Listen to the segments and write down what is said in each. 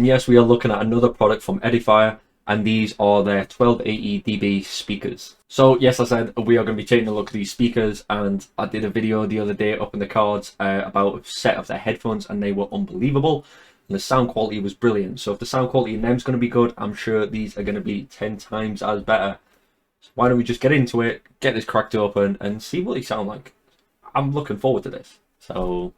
and yes, we are looking at another product from Edifier, and these are their 1280DB speakers. So yes, I said we are going to be taking a look at these speakers, and I did a video the other day up in the cards about a set of their headphones, and they were unbelievable. And the sound quality was brilliant. So if the sound quality in them is going to be good, I'm sure these are going to be 10 times as better. So why don't we just get into it, get this cracked open, and see what they sound like. I'm looking forward to this. So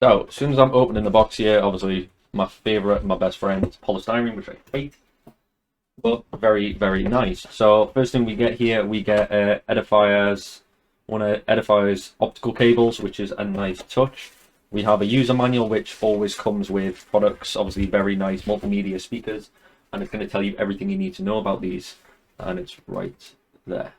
So, as soon as I'm opening the box here, obviously my favourite, my best friend, polystyrene, which I hate, but very, very nice. So, first thing we get here, we get one of Edifier's optical cables, which is a nice touch. We have a user manual, which always comes with products, obviously very nice multimedia speakers, and it's going to tell you everything you need to know about these, and it's right there.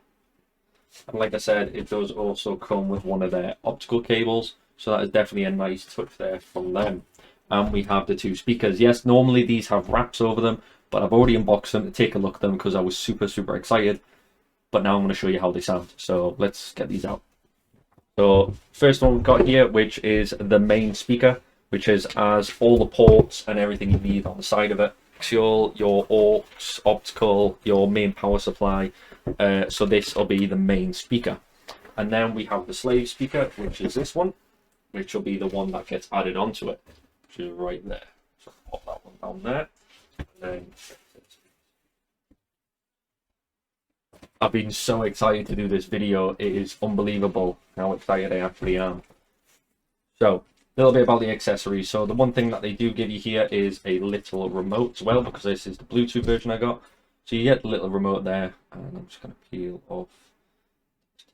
And like I said, it does also come with one of their optical cables. So that is definitely a nice touch there from them. And we have the two speakers. Yes, normally these have wraps over them, but I've already unboxed them to take a look at them because I was super, super excited. But now I'm going to show you how they sound. So let's get these out. So first one we've got here, which is the main speaker, which has all the ports and everything you need on the side of it. Coaxial, your aux, optical, your main power supply. So this will be the main speaker. And then we have the slave speaker, which is this one, which will be the one that gets added onto it, which is right there. So pop that one down there. And then I've been so excited to do this video. It is unbelievable how excited I actually am. So a little bit about the accessories. So the one thing that they do give you here is a little remote as well, because this is the Bluetooth version I got. So you get the little remote there, and I'm just going to peel off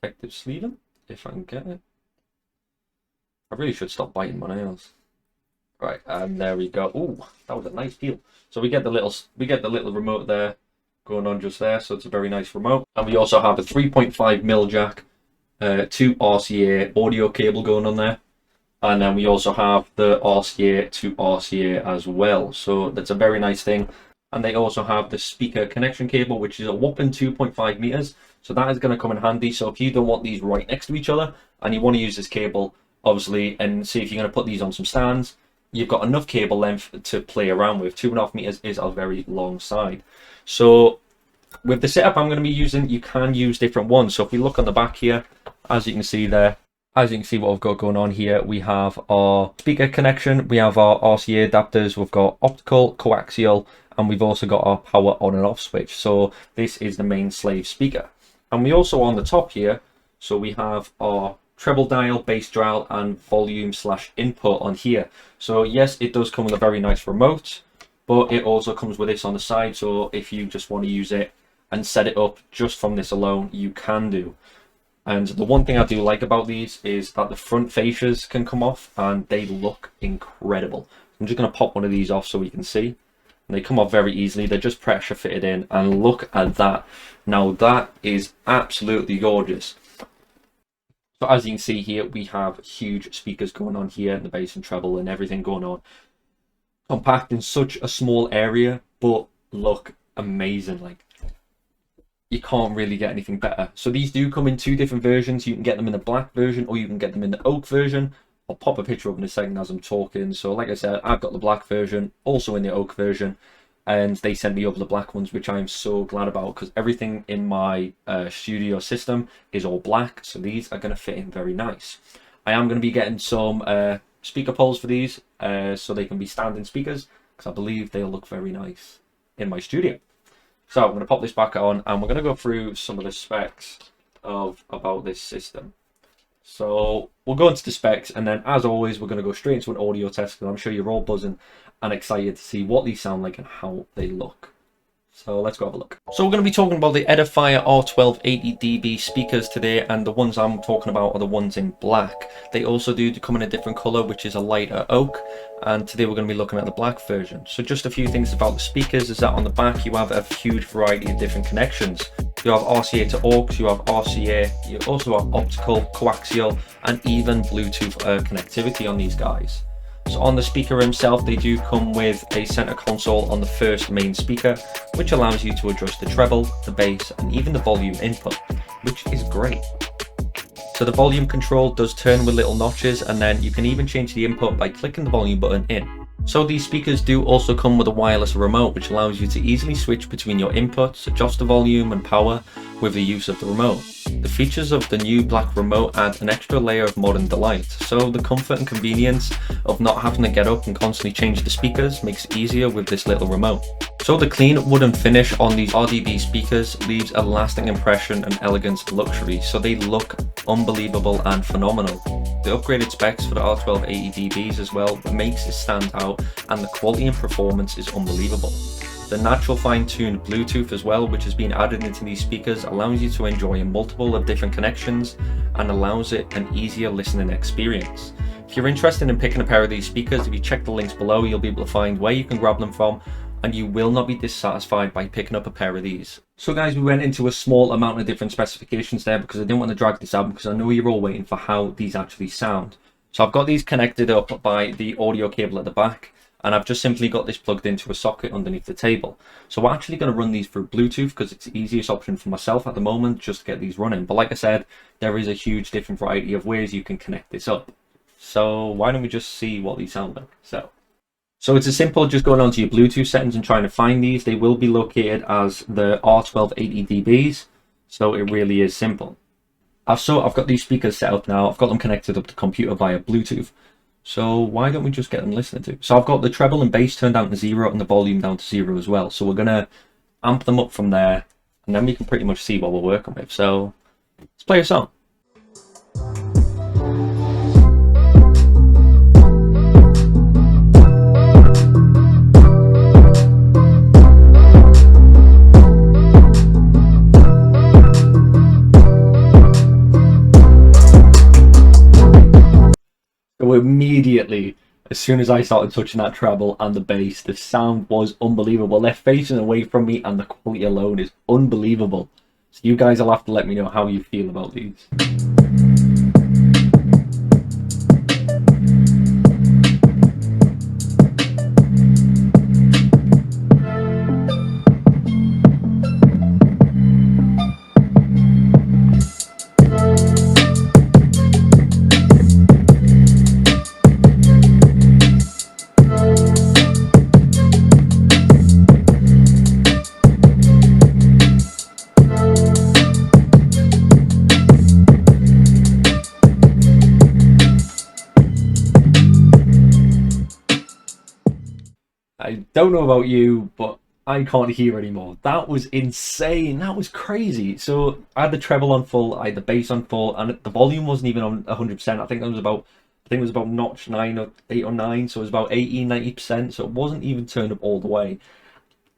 protective sleeving if I can get it. I really should stop biting my nails. Right, and there we go. Oh, that was a nice peel. So we get the little remote there going on just there. So it's a very nice remote. And we also have a 3.5mm jack, 2 RCA audio cable going on there. And then we also have the RCA to RCA as well. So that's a very nice thing. And they also have the speaker connection cable, which is a whopping 2.5 meters. So that is going to come in handy. So if you don't want these right next to each other and you want to use this cable, obviously, and see if you're going to put these on some stands, you've got enough cable length to play around with. 2.5 meters is a very long side. So with the setup I'm going to be using, you can use different ones. So if we look on the back here, as you can see there, as you can see what I've got going on here, we have our speaker connection, we have our RCA adapters, we've got optical, coaxial, and we've also got our power on and off switch. So this is the main slave speaker. And we also on the top here, so we have our treble dial, bass dial, and volume / input on here. So yes, it does come with a very nice remote, but it also comes with this on the side. So if you just want to use it and set it up just from this alone, you can do. And the one thing I do like about these is that the front fascias can come off and they look incredible. I'm just going to pop one of these off so we can see. And they come off very easily. They're just pressure fitted in, and look at that. Now that is absolutely gorgeous. So as you can see here, we have huge speakers going on here, the bass and treble and everything going on. Compact in such a small area, but look amazing. Like, you can't really get anything better. So these do come in 2 different versions. You can get them in the black version or you can get them in the oak version. I'll pop a picture up in a second as I'm talking. So like I said, I've got the black version, also in the oak version, and they sent me over the black ones, which I'm so glad about, because everything in my studio system is all black. So these are going to fit in very nice. I am going to be getting some speaker poles for these, so they can be standing speakers, because I believe they'll look very nice in my studio. So I'm going to pop this back on, and we're going to go through some of the specs about this system. So we'll go into the specs, and then as always, we're going to go straight into an audio test, because I'm sure you're all buzzing and excited to see what these sound like and how they look. So let's go have a look. So we're going to be talking about the Edifier R1280DB speakers today, and the ones I'm talking about are the ones in black. They also do come in a different colour, which is a lighter oak, and today we're going to be looking at the black version. So just a few things about the speakers is that on the back you have a huge variety of different connections. You have RCA to aux, you have RCA, you also have optical, coaxial, and even Bluetooth connectivity on these guys. So on the speaker himself, they do come with a center console on the first main speaker, which allows you to adjust the treble, the bass, and even the volume input, which is great. So the volume control does turn with little notches, and then you can even change the input by clicking the volume button in. So these speakers do also come with a wireless remote, which allows you to easily switch between your inputs, adjust the volume and power with the use of the remote. The features of the new black remote add an extra layer of modern delight, so the comfort and convenience of not having to get up and constantly change the speakers makes it easier with this little remote. So the clean wooden finish on these RDB speakers leaves a lasting impression and elegance and luxury, so they look unbelievable and phenomenal. The upgraded specs for the R1280DBs as well makes it stand out, and the quality and performance is unbelievable. The natural fine-tuned Bluetooth as well, which has been added into these speakers, allows you to enjoy multiple of different connections and allows it an easier listening experience. If you're interested in picking a pair of these speakers, if you check the links below, you'll be able to find where you can grab them from, and you will not be dissatisfied by picking up a pair of these. So guys, we went into a small amount of different specifications there because I didn't want to drag this out, because I know you're all waiting for how these actually sound. So I've got these connected up by the audio cable at the back, and I've just simply got this plugged into a socket underneath the table. So we're actually going to run these through Bluetooth because it's the easiest option for myself at the moment, just to get these running. But like I said, there is a huge different variety of ways you can connect this up. So why don't we just see what these sound like? So it's as simple just going onto your Bluetooth settings and trying to find these. They will be located as the R1280DBs, so it really is simple. I've got these speakers set up now. I've got them connected up to the computer via Bluetooth. So why don't we just get them listening to? So I've got the treble and bass turned down to 0 and the volume down to 0 as well. So we're going to amp them up from there, and then we can pretty much see what we're working with. So let's play a song. So immediately, as soon as I started touching that treble and the bass, the sound was unbelievable. They're facing away from me and the quality alone is unbelievable. So you guys will have to let me know how you feel about these. I don't know about you, but I can't hear anymore. That was insane. That was crazy. So I had the treble on full, I had the bass on full, and the volume wasn't even on 100%. I think it was about notch 9 or 8 or 9, so it was about 80-90%. So it wasn't even turned up all the way.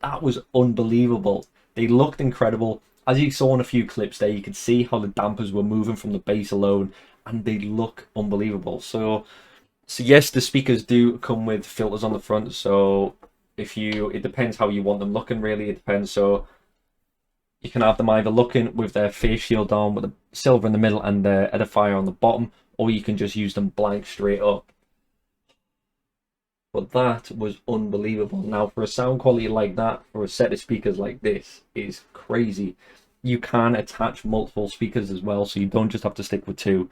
That was unbelievable. They looked incredible. As you saw in a few clips there, you could see how the dampers were moving from the bass alone, and they look unbelievable. So yes, the speakers do come with filters on the front, so it depends how you want them looking, really. It depends. So you can have them either looking with their face shield on, with the silver in the middle and the Edifier on the bottom, or you can just use them blank straight up. But that was unbelievable. Now, for a sound quality like that, for a set of speakers like this, is crazy. You can attach multiple speakers as well, so you don't just have to stick with 2.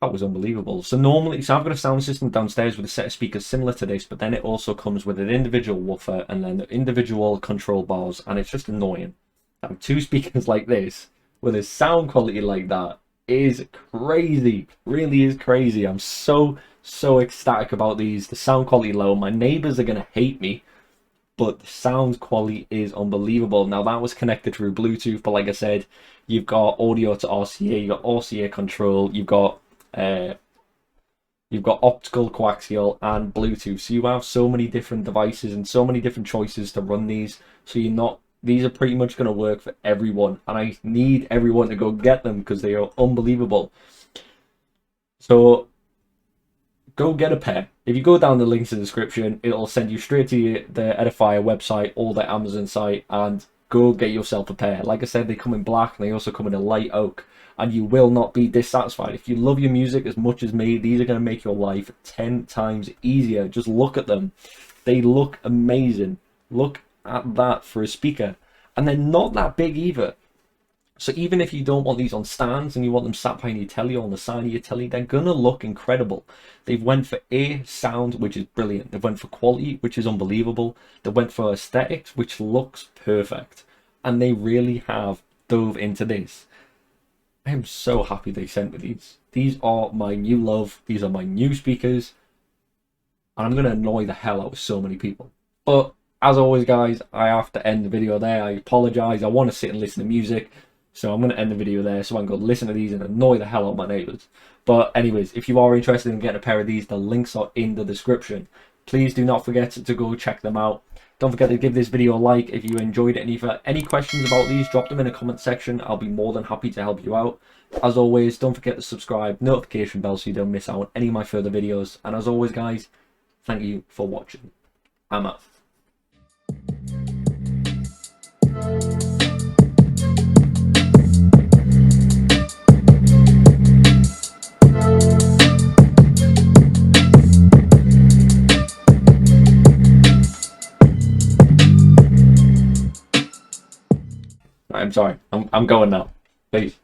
That was unbelievable. So I've got a sound system downstairs with a set of speakers similar to this, but then it also comes with an individual woofer and then the individual control bars, and it's just annoying. Having 2 speakers like this with a sound quality like that is crazy. Really is crazy. I'm so ecstatic about these. The sound quality low. My neighbors are gonna hate me, but the sound quality is unbelievable. Now that was connected through Bluetooth, but like I said, you've got audio to RCA, you've got RCA control, you've got optical, coaxial, and Bluetooth. So you have so many different devices and so many different choices to run these. So these are pretty much going to work for everyone, and I need everyone to go get them because they are unbelievable. So go get a pair. If you go down the links in the description, it'll send you straight to the Edifier website or the Amazon site, and go get yourself a pair. Like I said, they come in black and they also come in a light oak. and you will not be dissatisfied. If you love your music as much as me, these are going to make your life 10 times easier. Just look at them. They look amazing. Look at that for a speaker. And they're not that big either. So even if you don't want these on stands and you want them sat behind your telly or on the side of your telly, they're gonna look incredible. They've went for sound, which is brilliant. They've went for quality, which is unbelievable. They went for aesthetics, which looks perfect. And they really have dove into this. I am so happy they sent me these. These are my new love. These are my new speakers. And I'm gonna annoy the hell out of so many people. But as always, guys, I have to end the video there. I apologize. I want to sit and listen to music. So I'm going to end the video there so I can go listen to these and annoy the hell out of my neighbours. But anyways, if you are interested in getting a pair of these, the links are in the description. Please do not forget to go check them out. Don't forget to give this video a like if you enjoyed it. And if you have any questions about these, drop them in the comment section. I'll be more than happy to help you out. As always, don't forget to subscribe, notification bell so you don't miss out on any of my further videos. And as always, guys, thank you for watching. I'm out. I'm sorry. I'm going now. Peace.